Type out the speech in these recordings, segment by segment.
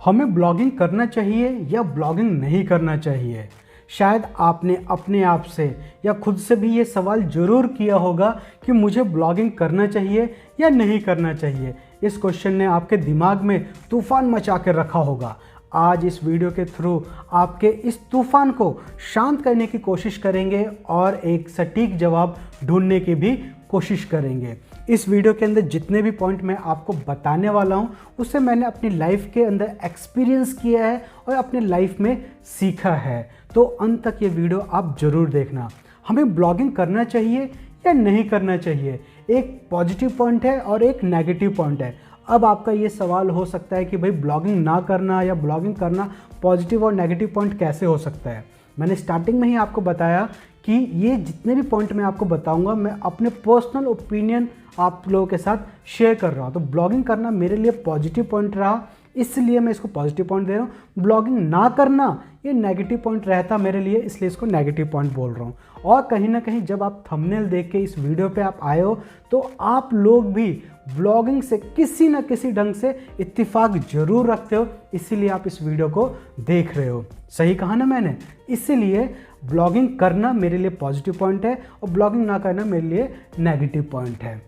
हमें ब्लॉगिंग करना चाहिए या ब्लॉगिंग नहीं करना चाहिए। शायद आपने अपने आप से या खुद से भी ये सवाल ज़रूर किया होगा कि मुझे ब्लॉगिंग करना चाहिए या नहीं करना चाहिए। इस क्वेश्चन ने आपके दिमाग में तूफान मचा के रखा होगा। आज इस वीडियो के थ्रू आपके इस तूफान को शांत करने की कोशिश करेंगे और एक सटीक जवाब ढूंढने की भी कोशिश करेंगे। इस वीडियो के अंदर जितने भी पॉइंट मैं आपको बताने वाला हूं उससे मैंने अपनी लाइफ के अंदर एक्सपीरियंस किया है और अपने लाइफ में सीखा है। तो अंत तक ये वीडियो आप ज़रूर देखना। हमें ब्लॉगिंग करना चाहिए या नहीं करना चाहिए, एक पॉजिटिव पॉइंट है और एक नेगेटिव पॉइंट है। अब आपका ये सवाल हो सकता है कि भाई ब्लॉगिंग ना करना या ब्लॉगिंग करना पॉजिटिव और नेगेटिव पॉइंट कैसे हो सकता है। मैंने स्टार्टिंग में ही आपको बताया कि ये जितने भी पॉइंट मैं आपको बताऊंगा मैं अपने पर्सनल ओपिनियन आप लोगों के साथ शेयर कर रहा हूँ। तो ब्लॉगिंग करना मेरे लिए पॉजिटिव पॉइंट रहा, इसलिए मैं इसको पॉजिटिव पॉइंट दे रहा हूँ। ब्लॉगिंग ना करना ये नेगेटिव पॉइंट रहता मेरे लिए, इसलिए इसको नेगेटिव पॉइंट बोल रहा हूँ। और कहीं ना कहीं जब आप थंबनेल देख के इस वीडियो पे आप आए हो तो आप लोग भी ब्लॉगिंग से किसी न किसी ढंग से इत्तेफाक जरूर रखते हो, इसीलिए आप इस वीडियो को देख रहे हो। सही कहा ना मैंने? इसीलिए ब्लॉगिंग करना मेरे लिए पॉजिटिव पॉइंट है और ब्लॉगिंग ना करना मेरे लिए नेगेटिव पॉइंट है।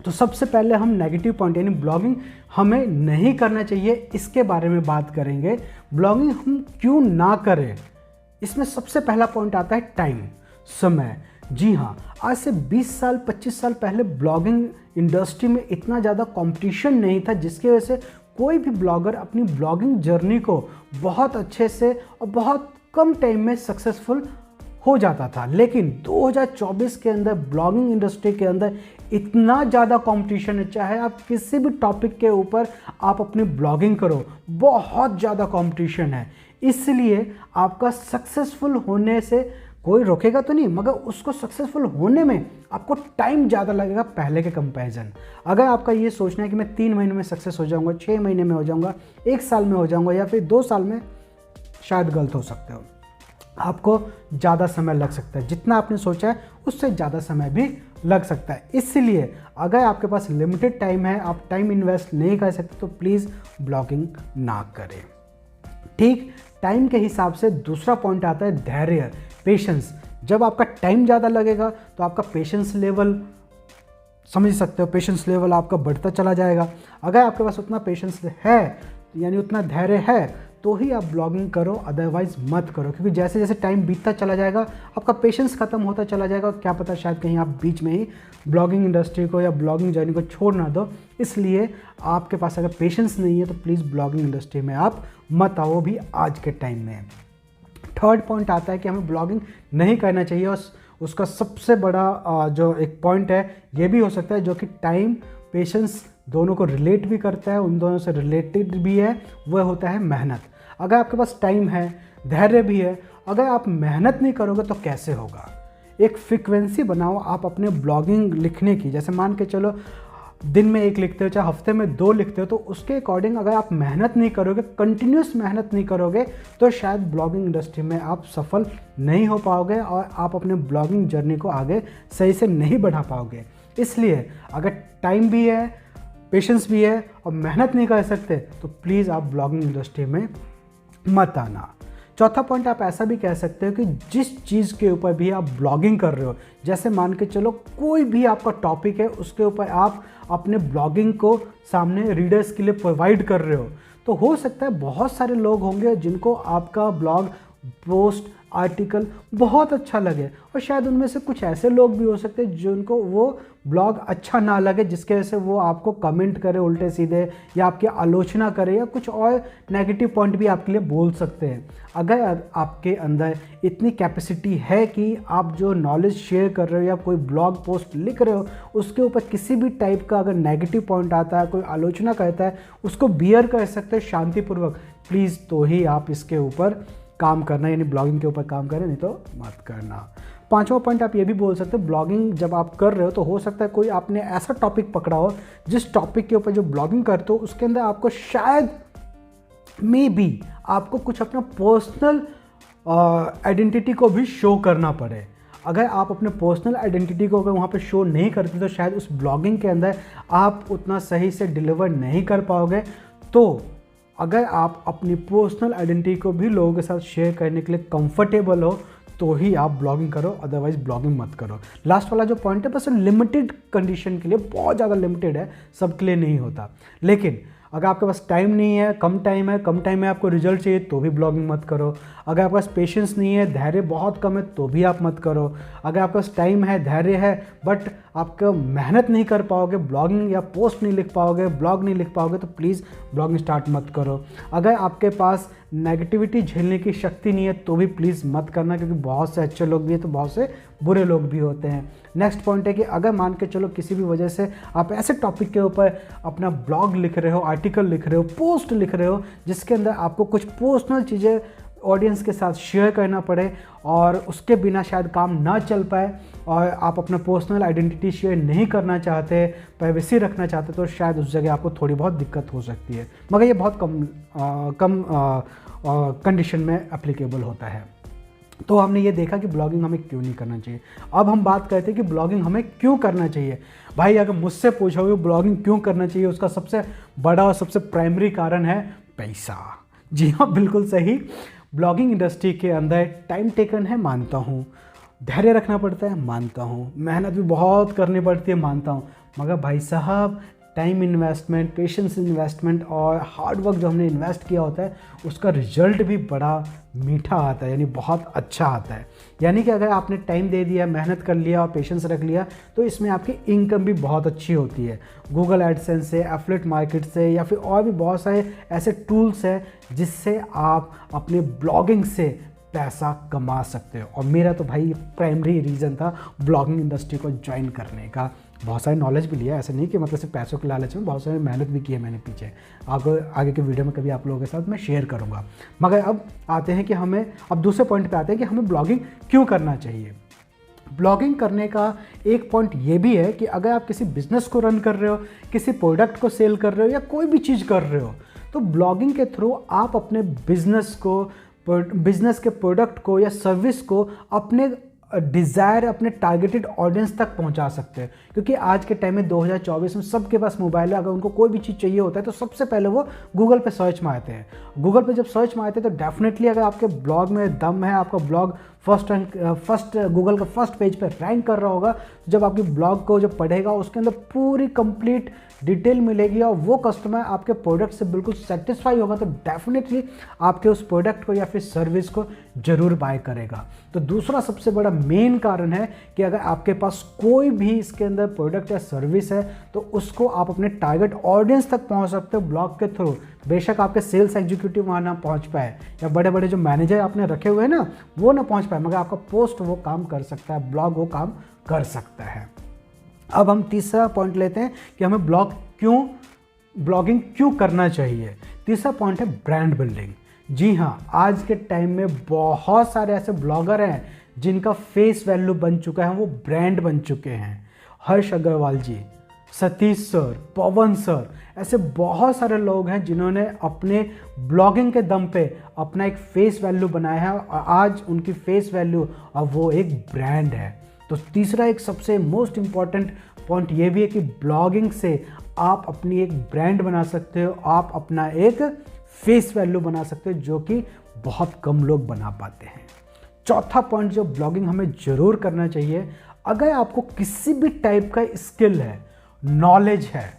तो सबसे पहले हम नेगेटिव पॉइंट यानी ब्लॉगिंग हमें नहीं करना चाहिए इसके बारे में बात करेंगे। ब्लॉगिंग हम क्यों ना करें, इसमें सबसे पहला पॉइंट आता है टाइम, समय। जी हाँ, आज से 20 साल 25 साल पहले ब्लॉगिंग इंडस्ट्री में इतना ज़्यादा कंपटीशन नहीं था, जिसकी वजह से कोई भी ब्लॉगर अपनी ब्लॉगिंग जर्नी को बहुत अच्छे से और बहुत कम टाइम में सक्सेसफुल हो जाता था। लेकिन 2024 के अंदर ब्लॉगिंग इंडस्ट्री के अंदर इतना ज़्यादा कंपटीशन है, चाहे आप किसी भी टॉपिक के ऊपर आप अपनी ब्लॉगिंग करो, बहुत ज़्यादा कंपटीशन है। इसलिए आपका सक्सेसफुल होने से कोई रोकेगा तो नहीं, मगर उसको सक्सेसफुल होने में आपको टाइम ज़्यादा लगेगा पहले के कंपैरिजन। अगर आपका ये सोचना है कि मैं 3 महीने में सक्सेस हो जाऊँगा, 6 महीने में हो जाऊँगा, 1 साल में हो जाऊँगा या फिर 2 साल में, शायद गलत हो सकते हो। आपको ज़्यादा समय लग सकता है, जितना आपने सोचा है उससे ज़्यादा समय भी लग सकता है। इसलिए अगर आपके पास लिमिटेड टाइम है, आप टाइम इन्वेस्ट नहीं कर सकते, तो प्लीज़ ब्लॉगिंग ना करें। ठीक टाइम के हिसाब से दूसरा पॉइंट आता है धैर्य, पेशेंस। जब आपका टाइम ज़्यादा लगेगा तो आपका पेशेंस लेवल, समझ सकते हो, पेशेंस लेवल आपका बढ़ता चला जाएगा। अगर आपके पास उतना पेशेंस है यानी उतना धैर्य है तो ही आप ब्लॉगिंग करो, अदरवाइज मत करो, क्योंकि जैसे जैसे टाइम बीतता चला जाएगा आपका पेशेंस खत्म होता चला जाएगा। क्या पता शायद कहीं आप बीच में ही ब्लॉगिंग इंडस्ट्री को या ब्लॉगिंग जर्नी को छोड़ ना दो। इसलिए आपके पास अगर पेशेंस नहीं है तो प्लीज़ ब्लॉगिंग इंडस्ट्री में आप मत आओ भी आज के टाइम में। थर्ड पॉइंट आता है कि हमें ब्लॉगिंग नहीं करना चाहिए, और उसका सबसे बड़ा जो एक पॉइंट है ये भी हो सकता है, जो कि टाइम पेशेंस दोनों को रिलेट भी करता है, उन दोनों से रिलेटेड भी है, वह होता है मेहनत। अगर आपके पास टाइम है, धैर्य भी है, अगर आप मेहनत नहीं करोगे तो कैसे होगा। एक फ्रीक्वेंसी बनाओ आप अपने ब्लॉगिंग लिखने की, जैसे मान के चलो दिन में 1 लिखते हो, चाहे हफ्ते में 2 लिखते हो, तो उसके अकॉर्डिंग अगर आप मेहनत नहीं करोगे, कंटिन्यूस मेहनत नहीं करोगे, तो शायद ब्लॉगिंग इंडस्ट्री में आप सफल नहीं हो पाओगे और आप अपने ब्लॉगिंग जर्नी को आगे सही से नहीं बढ़ा पाओगे। इसलिए अगर टाइम भी है, पेशेंस भी है और मेहनत नहीं कर सकते तो प्लीज़ आप ब्लॉगिंग इंडस्ट्री में मत आना। चौथा पॉइंट आप ऐसा भी कह सकते हो कि जिस चीज़ के ऊपर भी आप ब्लॉगिंग कर रहे हो, जैसे मान के चलो कोई भी आपका टॉपिक है, उसके ऊपर आप अपने ब्लॉगिंग को सामने रीडर्स के लिए प्रोवाइड कर रहे हो, तो हो सकता है बहुत सारे लोग होंगे जिनको आपका ब्लॉग पोस्ट आर्टिकल बहुत अच्छा लगे, और शायद उनमें से कुछ ऐसे लोग भी हो सकते हैं जिनको वो ब्लॉग अच्छा ना लगे, जिसके वजह से वो आपको कमेंट करे उल्टे सीधे या आपकी आलोचना करे या कुछ और नेगेटिव पॉइंट भी आपके लिए बोल सकते हैं। अगर आपके अंदर इतनी कैपेसिटी है कि आप जो नॉलेज शेयर कर रहे हो या कोई ब्लॉग पोस्ट लिख रहे हो, उसके ऊपर किसी भी टाइप का अगर नेगेटिव पॉइंट आता है, कोई आलोचना करता है, उसको बियर कर सकते हैं शांतिपूर्वक, प्लीज़ तो ही आप इसके ऊपर काम करना, यानी ब्लॉगिंग के ऊपर काम करें, नहीं तो मत करना। 5वां पॉइंट आप ये भी बोल सकते हो, ब्लॉगिंग जब आप कर रहे हो तो हो सकता है कोई आपने ऐसा टॉपिक पकड़ा हो जिस टॉपिक के ऊपर जो ब्लॉगिंग करते हो उसके अंदर आपको शायद मे बी आपको कुछ अपना पर्सनल आइडेंटिटी को भी शो करना पड़े। अगर आप अपने पर्सनल आइडेंटिटी को अगर वहाँ पे शो नहीं करते तो शायद उस ब्लॉगिंग के अंदर आप उतना सही से डिलीवर नहीं कर पाओगे। तो अगर आप अपनी पर्सनल आइडेंटिटी को भी लोगों के साथ शेयर करने के लिए कंफर्टेबल हो तो ही आप ब्लॉगिंग करो, अदरवाइज ब्लॉगिंग मत करो। लास्ट वाला जो पॉइंट है बस लिमिटेड कंडीशन के लिए, बहुत ज़्यादा लिमिटेड है, सबके लिए नहीं होता। लेकिन अगर आपके पास टाइम नहीं है, कम टाइम में आपको रिजल्ट चाहिए तो भी ब्लॉगिंग मत करो। अगर आपके पास पेशेंस नहीं है, धैर्य बहुत कम है तो भी आप मत करो। अगर आपके पास टाइम है, धैर्य है, बट आपका मेहनत नहीं कर पाओगे, ब्लॉगिंग या पोस्ट नहीं लिख पाओगे, ब्लॉग नहीं लिख पाओगे, तो प्लीज़ ब्लॉगिंग स्टार्ट मत करो। अगर आपके पास नेगेटिविटी झेलने की शक्ति नहीं है तो भी प्लीज़ मत करना, क्योंकि बहुत से अच्छे लोग भी हैं तो बहुत से बुरे लोग भी होते हैं। नेक्स्ट पॉइंट है कि अगर मान के चलो किसी भी वजह से आप ऐसे टॉपिक के ऊपर अपना ब्लॉग लिख रहे हो, आर्टिकल लिख रहे हो, पोस्ट लिख रहे हो, जिसके अंदर आपको कुछ पर्सनल चीज़ें ऑडियंस के साथ शेयर करना पड़े और उसके बिना शायद काम ना चल पाए, और आप अपना पर्सनल आइडेंटिटी शेयर नहीं करना चाहते, प्राइवेसी रखना चाहते, तो शायद उस जगह आपको थोड़ी बहुत दिक्कत हो सकती है, मगर ये बहुत कम कंडीशन में एप्लीकेबल होता है। तो हमने ये देखा कि ब्लॉगिंग हमें क्यों नहीं करना चाहिए। अब हम बात करते हैं कि ब्लॉगिंग हमें क्यों करना चाहिए। भाई अगर मुझसे पूछोगे ब्लॉगिंग क्यों करना चाहिए, उसका सबसे बड़ा और सबसे प्राइमरी कारण है पैसा। जी हाँ, बिल्कुल सही। ब्लॉगिंग इंडस्ट्री के अंदर टाइम टेकन है, मानता हूँ, धैर्य रखना पड़ता है, मानता हूँ, मेहनत भी बहुत करनी पड़ती है, मानता हूँ, मगर भाई साहब टाइम इन्वेस्टमेंट, पेशेंस इन्वेस्टमेंट और हार्ड वर्क जो हमने इन्वेस्ट किया होता है उसका रिजल्ट भी बड़ा मीठा आता है, यानी बहुत अच्छा आता है। यानी कि अगर आपने टाइम दे दिया, मेहनत कर लिया और पेशेंस रख लिया तो इसमें आपकी इनकम भी बहुत अच्छी होती है। गूगल एडसेंस से, एफिलिएट मार्केट से, या फिर और भी बहुत सारे ऐसे टूल्स हैं जिससे आप अपने ब्लॉगिंग से पैसा कमा सकते हो। और मेरा तो भाई प्राइमरी रीज़न था ब्लॉगिंग इंडस्ट्री को ज्वाइन करने का। बहुत सारे नॉलेज भी लिया, ऐसा नहीं कि मतलब सिर्फ पैसों के लालच में, बहुत सारी मेहनत भी की है मैंने पीछे। आगे के वीडियो में कभी आप लोगों के साथ मैं शेयर करूँगा। मगर अब आते हैं कि अब दूसरे पॉइंट पे आते हैं कि हमें ब्लॉगिंग क्यों करना चाहिए। ब्लॉगिंग करने का एक पॉइंट ये भी है कि अगर आप किसी बिज़नेस को रन कर रहे हो, किसी प्रोडक्ट को सेल कर रहे हो या कोई भी चीज़ कर रहे हो, तो ब्लॉगिंग के थ्रू आप अपने बिज़नेस के प्रोडक्ट को या सर्विस को अपने डिज़ायर, अपने टारगेटेड ऑडियंस तक पहुंचा सकते हैं। क्योंकि आज के टाइम में 2024 में सबके पास मोबाइल है, अगर उनको कोई भी चीज़ चाहिए होता है तो सबसे पहले वो गूगल पे सर्च मारते हैं। गूगल पे जब सर्च मारते हैं तो डेफिनेटली अगर आपके ब्लॉग में दम है, आपका ब्लॉग फर्स्ट गूगल का फर्स्ट पेज पे रैंक कर रहा होगा, जब आपकी ब्लॉग को जब पढ़ेगा उसके अंदर पूरी कंप्लीट डिटेल मिलेगी और वो कस्टमर आपके प्रोडक्ट से बिल्कुल सेटिस्फाई होगा, तो डेफिनेटली आपके उस प्रोडक्ट को या फिर सर्विस को ज़रूर बाय करेगा। तो दूसरा सबसे बड़ा मेन कारण है कि अगर आपके पास कोई भी इसके अंदर प्रोडक्ट या सर्विस है तो उसको आप अपने टारगेट ऑडियंस तक पहुंच सकते हो ब्लॉग के थ्रू। बेशक आपके सेल्स एग्जीक्यूटिव वहाँ ना पहुंच पाए या बड़े बड़े जो मैनेजर आपने रखे हुए हैं ना वो ना पहुंच पाए, मगर आपका पोस्ट वो काम कर सकता है, ब्लॉग वो काम कर सकता है। अब हम तीसरा पॉइंट लेते हैं कि हमें ब्लॉगिंग क्यों करना चाहिए। तीसरा पॉइंट है ब्रांड बिल्डिंग। जी हाँ, आज के टाइम में बहुत सारे ऐसे ब्लॉगर हैं जिनका फेस वैल्यू बन चुका है, वो ब्रांड बन चुके हैं। हर्ष अग्रवाल जी, सतीश सर, पवन सर, ऐसे बहुत सारे लोग हैं जिन्होंने अपने ब्लॉगिंग के दम पे अपना एक फेस वैल्यू बनाया है और आज उनकी फेस वैल्यू अब वो एक ब्रांड है। तो तीसरा एक सबसे मोस्ट इम्पॉर्टेंट पॉइंट ये भी है कि ब्लॉगिंग से आप अपनी एक ब्रांड बना सकते हो, आप अपना एक फेस वैल्यू बना सकते हो, जो कि बहुत कम लोग बना पाते हैं। चौथा पॉइंट जो ब्लॉगिंग हमें ज़रूर करना चाहिए, अगर आपको किसी भी टाइप का स्किल है, नॉलेज है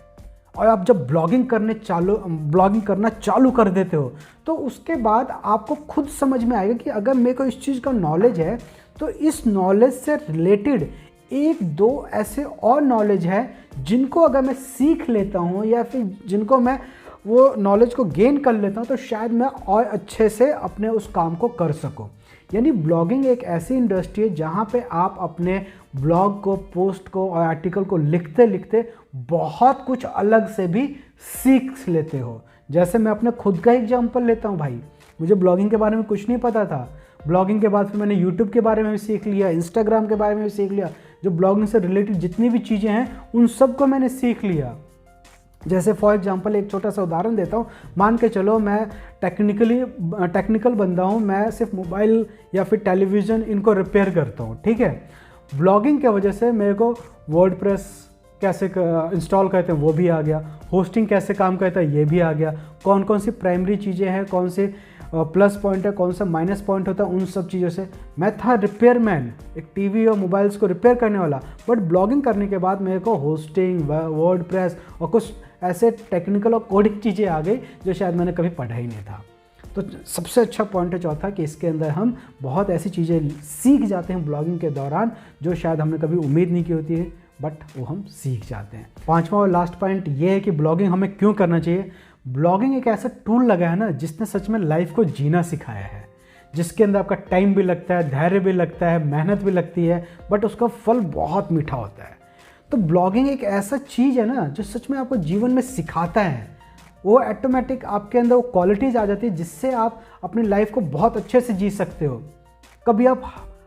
और आप जब ब्लॉगिंग करना चालू कर देते हो तो उसके बाद आपको खुद समझ में आएगा कि अगर मेरे को इस चीज़ का नॉलेज है तो इस नॉलेज से रिलेटेड एक दो ऐसे और नॉलेज है जिनको अगर मैं सीख लेता हूँ या फिर जिनको मैं वो नॉलेज को गेन कर लेता हूँ तो शायद मैं और अच्छे से अपने उस काम को कर सकूँ। यानी ब्लॉगिंग एक ऐसी इंडस्ट्री है जहाँ पे आप अपने ब्लॉग को, पोस्ट को और आर्टिकल को लिखते लिखते बहुत कुछ अलग से भी सीख लेते हो। जैसे मैं अपने खुद का एग्जांपल लेता हूँ भाई, मुझे ब्लॉगिंग के बारे में कुछ नहीं पता था। ब्लॉगिंग के बाद फिर मैंने यूट्यूब के बारे में भी सीख लिया, इंस्टाग्राम के बारे में भी सीख लिया, जो ब्लॉगिंग से रिलेटेड जितनी भी चीज़ें हैं उन सब को मैंने सीख लिया। जैसे फॉर एग्जांपल एक छोटा सा उदाहरण देता हूँ, मान के चलो मैं टेक्निकल बंदा हूँ, मैं सिर्फ मोबाइल या फिर टेलीविज़न इनको रिपेयर करता हूँ, ठीक है। ब्लॉगिंग के वजह से मेरे को वर्डप्रेस कैसे इंस्टॉल करते हैं वो भी आ गया, होस्टिंग कैसे काम करता है ये भी आ गया, कौन कौन सी प्राइमरी चीज़ें हैं, कौन से प्लस पॉइंट है, कौन सा माइनस पॉइंट होता है, उन सब चीज़ों से। मैं था रिपेयरमैन, एक टीवी और मोबाइल्स को रिपेयर करने वाला, बट ब्लॉगिंग करने के बाद मेरे को होस्टिंग, वर्डप्रेस और कुछ ऐसे टेक्निकल और कोडिंग चीज़ें आ गई जो शायद मैंने कभी पढ़ा ही नहीं था। तो सबसे अच्छा पॉइंट है चौथा कि इसके अंदर हम बहुत ऐसी चीज़ें सीख जाते हैं ब्लॉगिंग के दौरान जो शायद हमने कभी उम्मीद नहीं की होती है, बट वो हम सीख जाते हैं। पांचवा और लास्ट पॉइंट ये है कि ब्लॉगिंग हमें क्यों करना चाहिए। ब्लॉगिंग एक ऐसा टूल लगा है ना जिसने सच में लाइफ को जीना सिखाया है, जिसके अंदर आपका टाइम भी लगता है, धैर्य भी लगता है, मेहनत भी लगती है, बट उसका फल बहुत मीठा होता है। तो ब्लॉगिंग एक ऐसा चीज़ है ना जो सच में आपको जीवन में सिखाता है। वो ऑटोमेटिक आपके अंदर वो क्वालिटीज़ आ जाती है जिससे आप अपनी लाइफ को बहुत अच्छे से जी सकते हो। कभी आप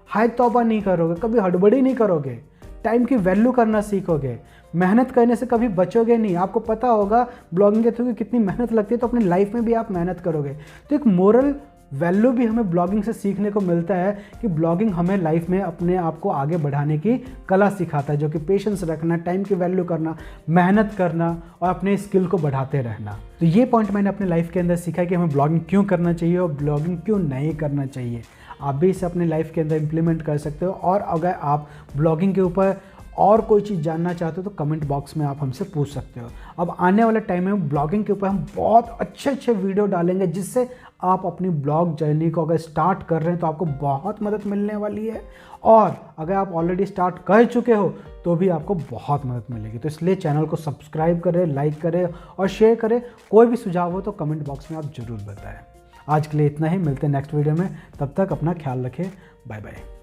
हाय तौबा नहीं करोगे, कभी हड़बड़ी नहीं करोगे, टाइम की वैल्यू करना सीखोगे, मेहनत करने से कभी बचोगे नहीं। आपको पता होगा ब्लॉगिंग के थ्रू कितनी मेहनत लगती है, तो अपनी लाइफ में भी आप मेहनत करोगे। तो एक मोरल वैल्यू भी हमें ब्लॉगिंग से सीखने को मिलता है कि ब्लॉगिंग हमें लाइफ में अपने आप को आगे बढ़ाने की कला सिखाता है, जो कि पेशेंस रखना, टाइम की वैल्यू करना, मेहनत करना और अपने स्किल को बढ़ाते रहना। तो ये पॉइंट मैंने अपने लाइफ के अंदर सीखा कि हमें ब्लॉगिंग क्यों करना चाहिए और ब्लॉगिंग क्यों नहीं करना चाहिए। आप भी इसे अपने लाइफ के अंदर इम्प्लीमेंट कर सकते हो। और अगर आप ब्लॉगिंग के ऊपर और कोई चीज़ जानना चाहते हो तो कमेंट बॉक्स में आप हमसे पूछ सकते हो। अब आने वाले टाइम में ब्लॉगिंग के ऊपर हम बहुत अच्छे वीडियो डालेंगे जिससे आप अपनी ब्लॉग जर्नी को अगर स्टार्ट कर रहे हैं तो आपको बहुत मदद मिलने वाली है, और अगर आप ऑलरेडी स्टार्ट कर चुके हो तो भी आपको बहुत मदद मिलेगी। तो इसलिए चैनल को सब्सक्राइब करें, लाइक करें और शेयर करें। कोई भी सुझाव हो तो कमेंट बॉक्स में आप ज़रूर बताएं। आज के लिए इतना ही, मिलते हैं नेक्स्ट वीडियो में। तब तक अपना ख्याल रखें। Bye bye.